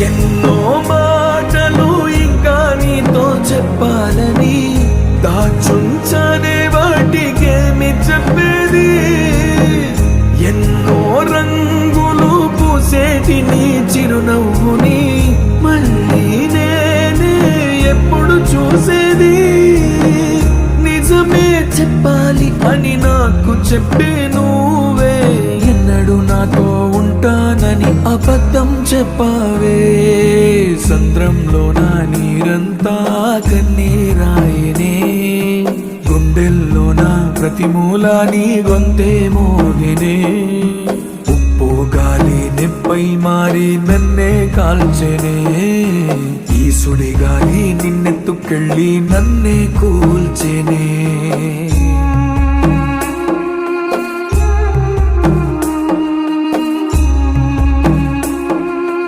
ఎన్నో మాటలు ఇంకా నీతో చెప్పాలని దాచుంచనే వాటికేమి చెప్పేది. ఎన్నో రంగులు పూసేటి నీ చిరునవ్వుని మళ్ళీ నేనే ఎప్పుడు చూసేది. నిజమే చెప్పాలి అని నాకు చెప్పే నువ్వే ఎన్నడూ నాతో ఉంటానని అబద్ధం చెప్పావే. సంద్రంలో నా నీరంతా కన్నీరాయనే, గుండెల్లో నా ప్రతి మూలా నీ గొంతే మోగినే. ఉప్పు గాలి నిప్పై మారి నన్నే కాల్చెనే, ఈ సుడి గాలి నిన్నెత్తుకెళ్ళి నన్నే కూల్చెనే.